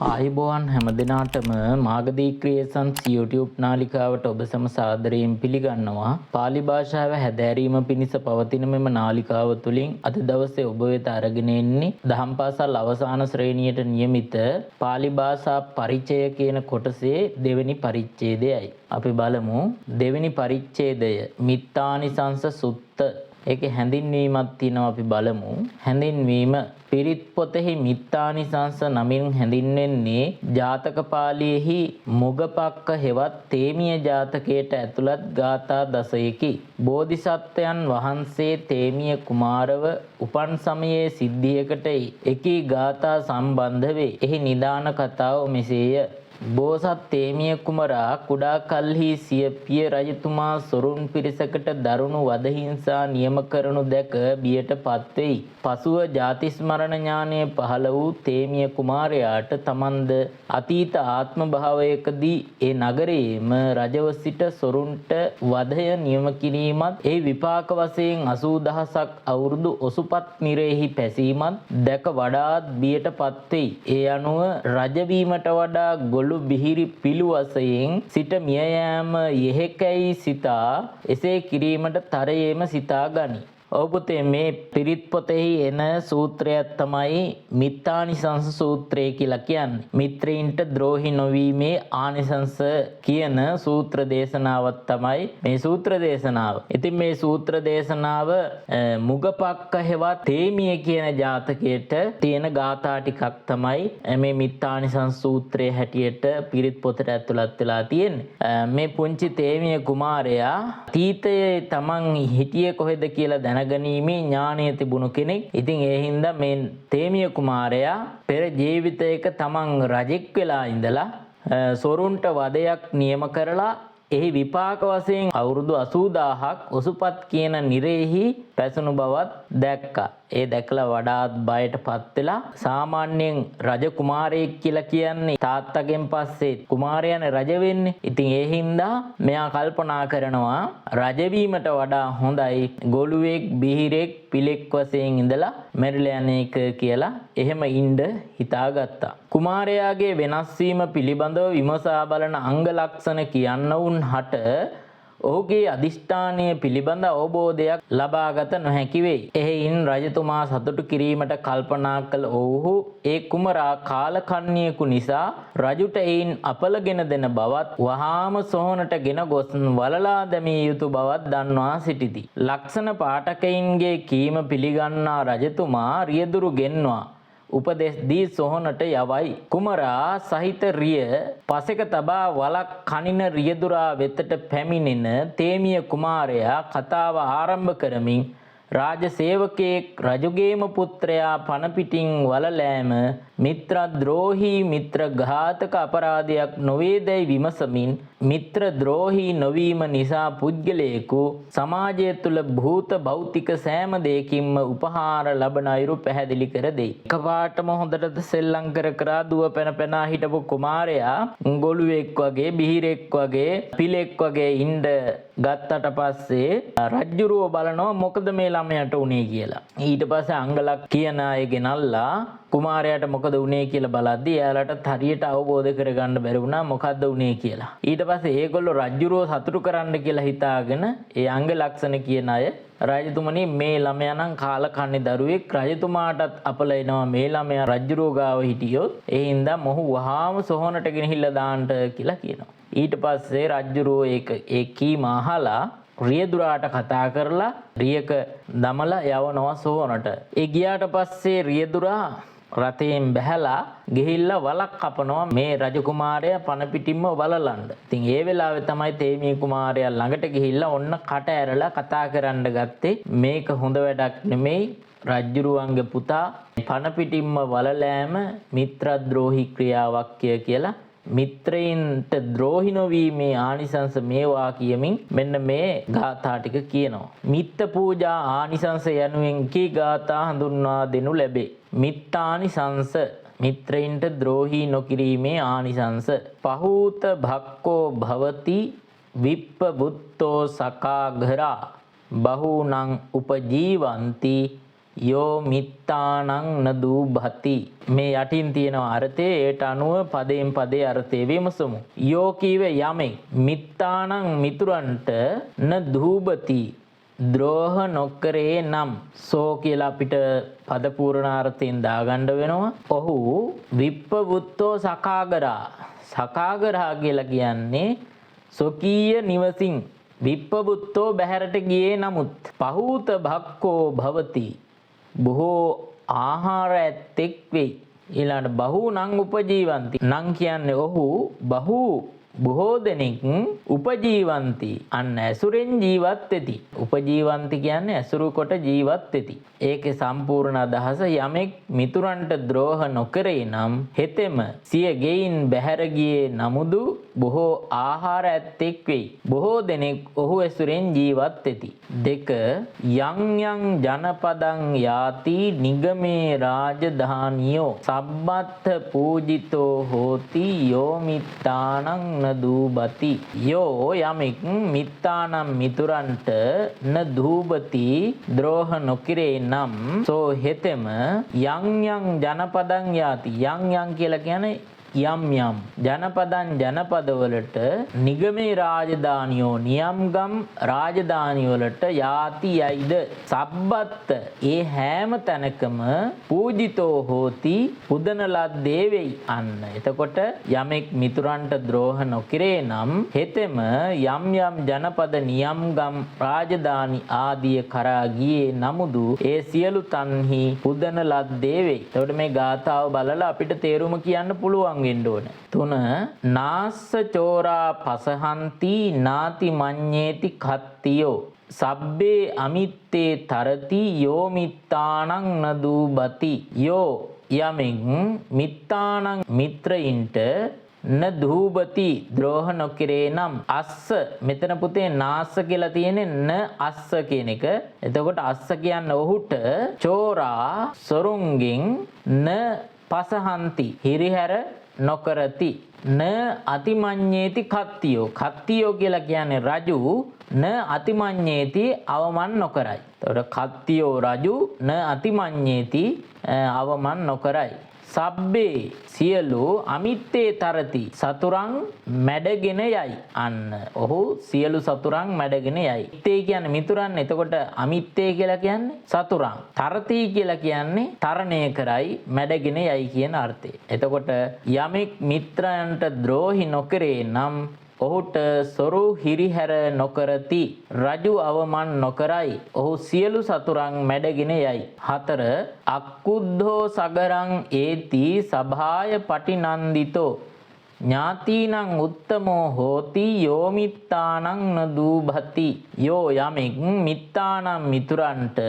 ආයුබෝවන් හැම දිනාටම මාගදී ක්‍රියේෂන්ස් YouTube නාලිකාවට ඔබ සැම සාදරයෙන් පිළිගන්නවා. පාලි භාෂාව හැදෑරීම පිණිස පවතින මෙම නාලිකාව තුළින් අද දවසේ ඔබ වෙත අරගෙන එන්නේ දහම් පාසල් අවසාන ශ්‍රේණියට නියමිත පාලි භාෂා පරිචය කියන කොටසේ දෙවෙනි පරිච්ඡේදයයි. අපි බලමු දෙවෙනි පරිච්ඡේදය මිත්තානිසංස සුත්ත. ඒකේ හැඳින්වීමක් තියෙනවා අපි බලමු. හැඳින්වීම පිරිත් පොතෙහි මිත්තානිසංස නමින් හැඳින්වෙන්නේ ජාතක පාළියේහි මුගපක්ක හෙවත් තේමිය ජාතකයට ඇතුළත් ගාථා 10කි. බෝධිසත්වයන් වහන්සේ තේමිය කුමාරව උපන් සමයේ සිද්ධියකට එකී ගාථා සම්බන්ධ වේ. එහි නිදාන කතාව මෙසේය. බෝසත් තේමිය කුමරා කුඩා කල්හි සිය පිය රජතුමා සොරුන් පිරිසකට දරුණු වද හිංසා නියම කරනු දැක බියට පත්වෙයි. පසුව ජාති ස්මරණ ඥානය පහළ වූ තේමිය කුමාරයාට තමන්ද අතීත ආත්ම භාවයකදී ඒ නගරයේම රජව සිට සොරුන්ට වදය නියම කිරීමත් ඒ විපාක වශයෙන් 80000ක් අවුරුදු ඔසුපත් නිරෙහි පැසීමත් දැක වඩාත් බියට පත්වෙයි. ඒ අනුව රජවීමට වඩා ගොළු බිහිරි පිළු වශයෙන් සිට මිය යෑම යෙහෙකැයි සිතා එසේ කිරීමට තරයේම සිතා ගනී. ඔබතේ මේ පිරිත් පොතෙහි එන සූත්‍රයක් තමයි මිත්තානිසංස සූත්‍රය කියලා කියන්නේ. මිත්‍රයින්ට ද්‍රෝහි නොවීමේ ආනිසංස කියන සූත්‍ර දේශනාවක් තමයි මේ සූත්‍ර දේශනාව. ඉතින් මේ සූත්‍ර දේශනාව මුගපක්ක හෙවත් තේමිය කියන ජාතකයට තියෙන ගාථා ටිකක් තමයි මේ මිත්තානිසංස සූත්‍රයේ හැටියට පිරිත් පොතට ඇතුළත් වෙලා තියෙන්නේ. මේ පුංචි තේමිය කුමාරයා අතීතයේ තමන් හිටියේ කොහෙද කියලා දැනගැනීමේ ඥානය තිබුණු කෙනෙක්. ඉතින් ඒ හින්දා මේ තේමිය කුමාරයා පෙර ජීවිතයක තමන් රජෙක් වෙලා ඉඳලා සොරුන්ට වදයක් නියම කරලා එහි විපාක වශයෙන් අවුරුදු 80000ක් ඔසුපත් කියන නිරෙහි පැසුණු බවත් දැක්කා. ඒ දැකලා වඩාත් බයට පත් වෙලා සාමාන්‍යයෙන් රජ කුමාරයෙක් කියලා කියන්නේ තාත්තගෙන් පස්සේ කුමාරයානේ රජ වෙන්නේ. ඉතින් ඒ හින්දා මෙයා කල්පනා කරනවා රජ වීමට වඩා හොඳයි ගොළුෙක් බිහිරෙක් පිලෙක් වශයෙන් ඉඳලා මැරිලා යන එක කියලා එහෙම ඉන්න හිතාගත්තා. කුමාරයාගේ වෙනස් වීම පිළිබඳව විමසා බලන අංග ලක්ෂණ කියන්න උන්හට ඔහුගේ අදිෂ්ඨානය පිළිබඳ අවබෝධයක් ලබාගත නොහැකි වෙයි. එහෙයින් රජතුමා සතුටු කිරීමට කල්පනා කළ ඔවුහු ඒ කුමරා කාලකන්ණියෙකු නිසා රජුට එයින් අපලගෙන දෙන බවත් වහාම සොහොනට ගෙන ගොස් වලලා දැමිය යුතු බවත් දන්වා සිටිති. ලක්ෂණ පාඨකයින්ගේ කීම පිළිගන්නා රජතුමා රියදුරු ගෙන්වා උපදෙස් දී සොහොනට යවයි. කුමරා සහිත රිය පසෙක තබා වලක් කනින රියදුරා වෙතට පැමිණෙන තේමිය කුමාරයා කතාව ආරම්භ කරමින් රාජ සේවකයෙක් රජුගේම පුත්‍රයා පණ පිටින් වලලෑම මිත්‍රද්‍රෝහී මිත්‍ර ඝාතක අපරාධයක් නොවේදැයි විමසමින් මිත්‍ර ද්‍රෝහී නොවීම නිසා පුද්ගලයෙකු සමාජය තුළ භූත භෞතික සෑම දෙයකින්ම උපහාර ලබන අයුරු පැහැදිලි කර දෙයි. එකපාරටම හොඳට සෙල්ලම් කර කර දුව පැන පැන හිටපු කුමාරයා ගොළුෙක් වගේ බිහිරෙක් වගේ පිලෙක් වගේ ඉන්න ගත්තට පස්සේ රජ්ජුරුව බලනවා මොකද මේ ළමයට උනේ කියලා. ඊට පස්සේ අංගලක් කියන අය ගෙනල්ලා කුමාරයාට මොකද උනේ කියලා බලද්දී එයාලට හරියට අවබෝධ කරගන්න බැරි වුණා මොකද්ද උනේ කියලා. ඊට පස්සේ ඒගොල්ලෝ රජ්ජුරුව සතුටු කරන්න කියලා හිතාගෙන ඒ අංග ලක්ෂණ කියන අය රජතුමනි මේ ළමයා නම් කාලකන්ණි දරුවෙක් රජතුමාටත් අපල එනවා මේ ළමයා රජ්ජුරුව ගාව හිටියොත් ඒ හින්දා මොහු වහාම සොහොනට ගෙනහිල්ලා දාන්න කියලා කියනවා. ඊට පස්සේ රජ්ජුරුව ඒ කීම අහලා රියදුරාට කතා කරලා රියක දමලා යවනවා සොහොනට. ඒ ගියාට පස්සේ රියදුරා රතයෙන් බැහැලා ගිහිල්ලා වලක් කපනවා මේ රජකුමාරයා පණ පිටින්ම වලලන්න. ඉතින් ඒ වෙලාවේ තමයි තේමිය කුමාරයා ළඟට ගිහිල්ලා ඔන්න කට ඇරලා කතා කරන්න ගත්තේ මේක හොඳ වැඩක් නෙමෙයි රජ්ජුරුවන්ගේ පුතා පණ පිටින්ම වලලෑම මිත්‍රද්‍රෝහී ක්‍රියාවක් කියලා මිත්‍රයින්ට ද්‍රෝහි නොවීමේ ආනිසංස මේවා කියමින් මෙන්න මේ ගාථා ටික කියනවා. මිත්ත පූජා ආනිසංස යනුවෙන් කී ගාථා හඳුන්වා දෙනු ලැබේ. මිත්තානිසංස මිත්‍රයින්ට ද්‍රෝහි නොකිරීමේ ආනිසංස. පහූත භක්කෝ භවති විප්ප බුත්තෝ සකාඝරා බහූනං උපජීවಂತಿ යෝ මිත්තානං නදුභති. මේ යටින් තියෙන අර්ථය ඒට අනුව පදයෙන් පදේ අර්ථය විමසමු. යෝ කීවේ යමෙක් මිත්තානං මිතුරන්ට නදුභති ද්‍රෝහ නොකරේ නම්. සෝ කියලා අපිට පද පූර්ණාර්ථයෙන් දාගන්න වෙනවා. ඔහු විප්පවුත්තෝ සකාගරා. සකාගරා කියලා කියන්නේ සොකීය නිවසින් විප්පවුත්තෝ බැහැරට ගියේ නමුත් පහූත භක්කෝ භවති බොහෝ ආහාර ඇත්තෙක් වෙයි. ඊළඟට බහු නං උපජීවಂತಿ. නං කියන්නේ ඔහු බහු බොහෝ දෙනෙක් උපජීවಂತಿ අන්න ඇසුරෙන් ජීවත් වෙති. උපජීවಂತಿ කියන්නේ ඇසුරු කොට ජීවත් වෙති. ඒකේ සම්පූර්ණ අදහස යමෙක් මිතුරන්ට ද්‍රෝහ නොකරේ නම් හෙතෙම සිය ගෙයින් බැහැර ගියේ නමුදු බොහෝ ආහාර ඇත්තෙක් වෙයි. බොහෝ දෙනෙක් ඔහු ඇසුරෙන් ජීවත් වෙති. 2 යං යං ජනපදං යාති නිගමේ රාජධානියෝ සබ්බත්ථ පූජිතෝ හෝති යෝ මිත්තානං නදුභති. යෝ යමෙක් මිත්තානම් මිතුරන්ට නදුභති ද්‍රෝහ නොකිරේ නම් සෝ හෙතෙම යං යං ජනපදං යාති. යං යං කියලා කියන්නේ යම් යම් ජනපදන් ජනපදවලට නිගමේ රාජධානියෝ නියම්ගම් රාජධානිවලට යාති යයිද සබ්බත්ත ඒ හැම තැනකම පූජිතෝ හෝති පුදන ලද්දේ වෙයි. අන්න එතකොට යමෙක් මිතුරන්ට ද්‍රෝහ නොකිරේ නම් හෙතෙම යම් යම් ජනපද නියම්ගම් රාජධානි ආදිය කරා ගියේ නමුදු ඒ සියලු තන්හි පුදන ලද්දේ වෙයි. එතකොට මේ ගාථාව බලලා අපිට තේරුම කියන්න පුළුවන් වෙන්න ඕන. 3 නාස්ස චෝරා පසහන්ති නාති මඤ්ඤේති කත්තියෝ සබ්බේ අමිත්තේ තරති යෝ මිත්තානං නදුභති. යෝ යමෙන් මිත්තානං මිත්‍රයින්ට නදුභති ද්‍රෝහ නොකිරේ නම් අස්ස මෙතන පුතේ නාස්ස කියලා තියෙන්නේ න අස්ස කියන එක. එතකොට අස්ස කියන්නේ ඔහුට චෝරා සොරුන්ගෙන් න පසහන්ති හිරිහැර නොකරති න අතිමඤ්ඤේති කත්තියෝ. කත්තියෝ කියලා කියන්නේ රජු න අතිමඤ්ඤේති අවමන් නොකරයි. එතකොට කත්තියෝ රජු න අතිමඤ්ඤේති අවමන් නොකරයි. සබ්බේ සියලු අමිත්තේ තරති සතුරන් මැඩගෙන යයි. අන්න ඔහු සියලු සතුරන් මැඩගෙන යයි. මිත්තේ කියන්නේ මිතුරන්. එතකොට අමිත්තේ කියලා කියන්නේ සතුරන්. තරති කියලා කියන්නේ තරණය කරයි මැඩගෙන යයි කියන අර්ථය. එතකොට යමෙක් මිත්‍රයන්ට ද්‍රෝහි නොකරේ නම් ඔහුට සොරු හිරිහැර නොකරති. රජු අවමන් නොකරයි. ඔහු සියලු සතුරන් මැඩගෙන යයි. 4 අක්කුද්ධෝ සගරං ඒති සභාය පටිනන්දිතෝ ඥාතිනං උත්තමෝ හෝති යෝ මිත්තානං නදුභති. යෝ යමෙක් මිත්තානම් මිතුරන්ට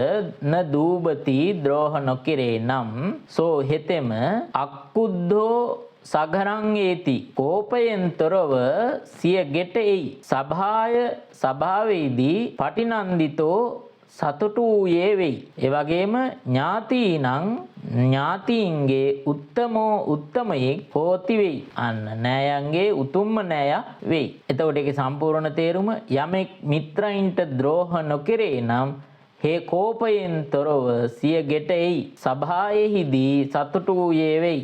නදුභති ද්‍රෝහ නොකිරේ නම් සෝ හෙතෙම අක්කුද්ධෝ සගරං ඒති කෝපයෙන් තොරව සිය ගෙට එයි. සභාය සභාවේදී පටිනන්දිතෝ සතුටු වූයේ වෙයි. ඒ වගේම ඥාතිනං ඥාතීන්ගේ උත්තමෝ උත්තමයෙක් හෝති වෙයි. අන්න නෑයන්ගේ උතුම්ම නෑය වෙයි. එතකොට ඒකේ සම්පූර්ණ තේරුම යමෙක් මිත්‍රයින්ට ද්‍රෝහ නොකරේ නම් හේ කෝපයෙන් තොරව සිය ගෙට එයි. සභායෙහිදී සතුටු වූයේ වෙයි.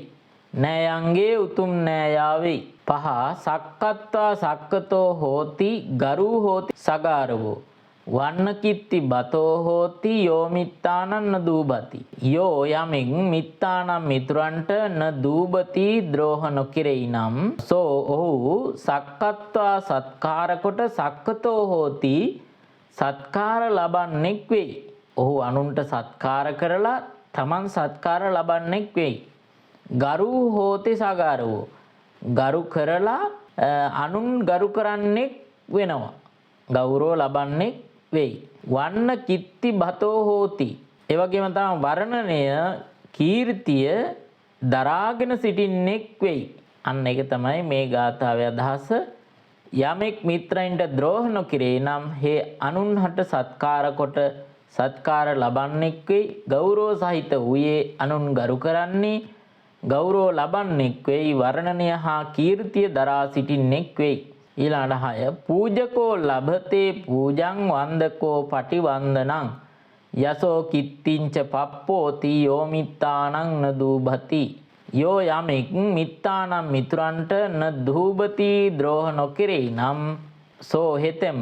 නෑයන්ගේ උතුම් නෑයාවෙයි. 5 සක්කත්වා සක්කතෝ හෝති ගරු හෝති සගාරවෝ වන්නකිත්ති බතෝ හෝති යෝ මිත්තානං නදුභති. යෝ යමෙක් මිත්තානම් මිතුරන්ට නදුභති ද්‍රෝහ නොකිරෙයි නම් සෝ ඔහු සක්කත්වා සත්කාර කොට සක්කතෝ හෝති සත්කාර ලබන්නෙක් වෙයි. ඔහු අනුන්ට සත්කාර කරලා තමන් සත්කාර ලබන්නෙක් වෙයි. ගරු හෝති සගාරවෝ ගරු කරලා අනුන් ගරු කරන්නෙක් වෙනවා. ගෞරව ලබන්නෙක් වෙයි. වන්න කිත්ති බතෝ හෝති. ඒ වගේම තමයි වර්ණනය කීර්තිය දරාගෙන සිටින්නෙක් වෙයි. අන්න ඒක තමයි මේ ගාථාවේ අදහස. යමෙක් මිත්‍රයින්ට ද්‍රෝහ නොකිරේ නම් හේ අනුන්හට සත්කාර කොට සත්කාර ලබන්නෙක් වෙයි. ගෞරව සහිත වූයේ අනුන් ගරු කරන්නේ ගෞරව ලබන්නෙක් වෙයි. වර්ණනය හා කීර්තිය දරා සිටින්නෙක් වෙයි. ඊළඟට 6 පූජකෝ ලබතේ පූජං වන්දකෝ පටිවන්දනං යසෝ කිත්තිංච පප්පෝති යෝ මිත්තානං න දූභති. යෝ යමෙක් මිත්තානම් මිතුරන්ට න දූභති ද්‍රෝහ නොකිරේ නම් සෝ හෙතෙම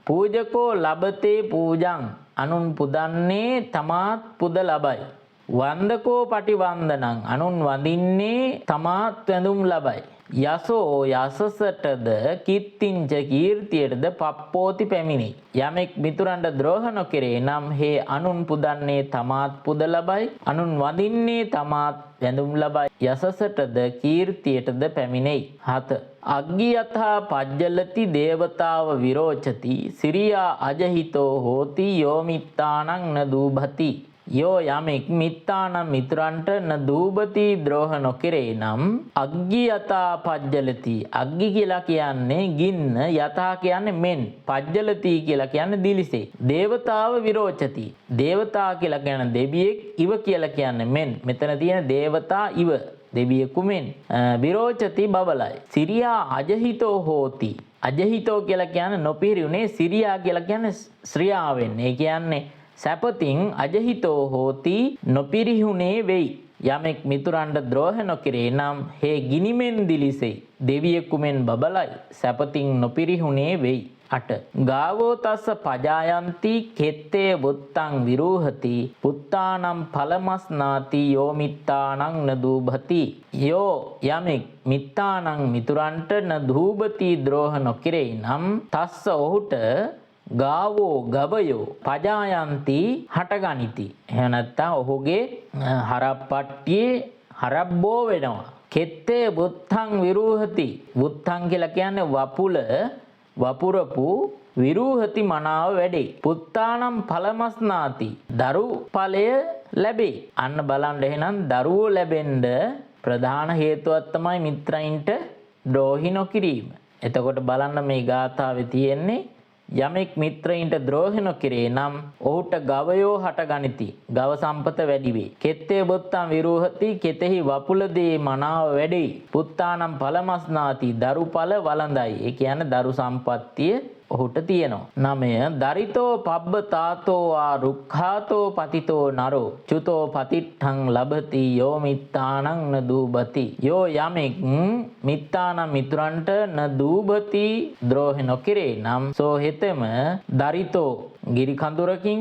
පූජකෝ ලබතේ පූජං අනුන් පුදන්නේ තමාත් පුද ලබයි. වන්දකෝ පටිවන්දනං අනුන් වඳින්නේ තමාත් වැඳුම් ලබයි. යසෝ යසසටද කිත්තිංච කීර්තියටද පප්පෝති පැමිණේ. යමෙක් මිතුරන්ට ද්‍රෝහ නොකෙරේ නම් හේ අනුන් පුදන්නේ තමාත් පුද ලබයි. අනුන් වඳින්නේ තමාත් වැඳුම් ලබයි. යසසටද කීර්තියටද පැමිණෙයි. 7. අග්ගියථා පජ්ජලති දේවතාව විරෝචති සිරියා අජහිතෝ හෝති යෝ මිත්තානං න දූභති. යෝ යමෙක් මිත්තානම් මිතුරන්ට න දූභති ද්‍රෝහ නොකෙරේ නම් අග්ගියථා පජ්ජලති. අග්ගි කියලා කියන්නේ ගින්න, යථා කියන්නේ මෙන්, පජ්ජලති කියලා කියන්නේ දිලිසේ. දේවතාව විරෝචති. දේවතා කියලා කියන්නේ දෙවියෙක්, ඉව කියලා කියන්නේ මෙන්. මෙතන තියෙන දේවතා ඉව දෙවියෙකු මෙන්. විරෝචති බබලයි. සිරියා අජහිතෝ හෝති. අජහිතෝ කියලා කියන්නේ නොපිරිුනේ, සිරියා කියලා කියන්නේ ශ්‍රියාවෙන්. ඒ කියන්නේ සැපතින් අජහිතෝ හෝති නොපිරිහුනේ වෙයි. යමෙක් මිතුරන්ට ද්‍රෝහ නොකිරේ නම් හේ ගිනිමෙන් දිලිසෙයි. දෙවියෙකුමෙන් බබලයි. සැපතින් නොපිරිහුනේ වෙයි. 8. ගාවෝ තස්ස පජායන්ති කෙත්තේ බුත්තං විරූහති පුත්තානම් පලමස්නාති යෝ මිත්තානං න දූභති. යෝ යමෙක් මිත්තානං මිතුරන්ට න දූභති ද්‍රෝහ නොකිරේ නම් තස්ස ඔහුට ගාවෝ ගවයෝ පජායන්ති හටගනිති. එහෙම නැත්නම් ඔහුගේ හරප්පට්ටියේ හරබ්බෝ වෙනවා. කෙත්තේ බුත්තං විරූහති. බුත්තං කියලා කියන්නේ වපුල, වපුරපු, විරූහති මනාව වැඩේ. පුත්තානම් පලමස්නාති. දරු ඵලය ලැබේ. අන්න බලන්න එහෙනම් දරුවෝ ලැබෙන්න ප්‍රධාන හේතුවක් තමයි මිත්‍රයින්ට ද්‍රෝහි නොකිරීම. එතකොට බලන්න මේ ගාථාවේ තියෙන්නේ යමෙක් මිත්‍රයින්ට ද්‍රෝහ නොකිරේ නම් ඔහුට ගවයෝ හටගනිති. ගව සම්පත වැඩි වේ. කෙත්තේ බුත්තං විරූහති. කෙතෙහි වපුලදී මනාව වැඩේ. පුත්තානම් පලමස්නාති. දරු ඵල වළඳයි. ඒ කියන්නේ දරු සම්පත්තිය ඔහුට තියෙනවා. 9. දරිතෝ පබ්බතාතෝ ආ රුක්ඛාතෝ පතිතෝ නරෝ චුතෝ පතිට්ඨං ලබති යෝ මිත්තානං න දූභති. යෝ යමෙක් මිත්තානම් මිතුරන්ට න දූභති ද්‍රෝහ නොකිරේ නම් සෝ හෙතෙම දරිතෝ ගිරි කඳුරකින්,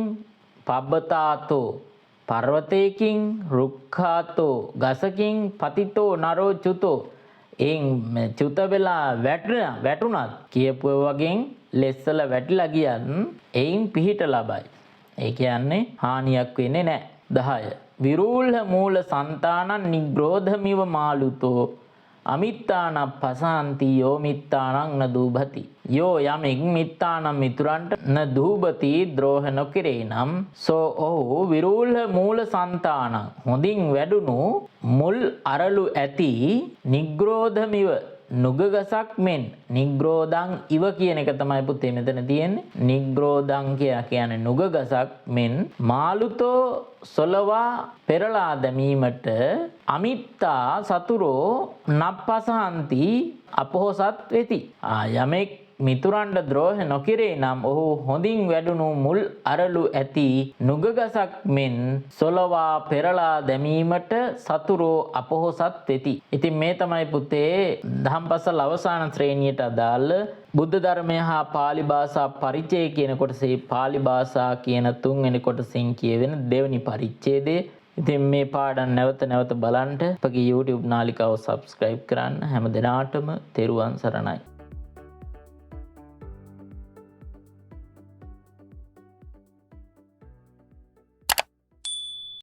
පබ්බතාතෝ පර්වතයකින්, රුක්ඛාතෝ ගසකින්, පතිතෝ නරෝ චුතෝ එයින් චුත වෙලා වැටුණත් කියපුව වගේ ලෙස්සල වැටිලා ගියත් එයින් පිහිට ලබයි. ඒ කියන්නේ හානියක් වෙන්නේ නැහැ. 10. විරූල්හ මූල සන්තානං නිග්‍රෝධමිව මාලුතෝ අමිත්තාන පසාන්ති යෝ මිත්තානං න දූභති. යෝ යමෙක් මිත්තානම් මිතුරන්ට න දූභති ද්‍රෝහ නොකිරේ නම් සෝ ඔහු විරූල්හ මූල සන්තානං හොඳින් වැඩුණු මුල් අරලු ඇති නිග්‍රෝධමිව නුගගසක් මෙන්. නිග්‍රෝධං ඉව කියන එක තමයි පුතේ මෙතන තියෙන්නේ. නිග්‍රෝධං කියන්නේ නුගගසක් මෙන් මාළුතෝ සොලවා පෙරලා දැමීමට අමිත්තා සතුරෝ නප්පසහන්ති අපොහසත් වෙති. යමෙක් මිතුරන්ට ද්‍රෝහ නොකිරේ නම් ඔහු හොඳින් වැඩුණු මුල් අරලු ඇති නුගගසක් මෙන් සොලවා පෙරලා දැමීමට සතුරෝ අපොහසත් වෙති. ඉතින් මේ තමයි පුතේ දහම්පසල් අවසාන ශ්‍රේණියට අදාළ බුද්ධ ධර්මය හා පාලි භාෂා පරිචය කියන කොටසේ පාලි භාෂා කියන 3 වෙනි කොටසෙන් කියවෙන දෙවෙනි පරිච්ඡේදය. ඉතින් මේ පාඩම් නැවත නැවත බලන්න අපගේ YouTube නාලිකාව subscribe කරන්න. හැම දිනාටම තෙරුවන් සරණයි.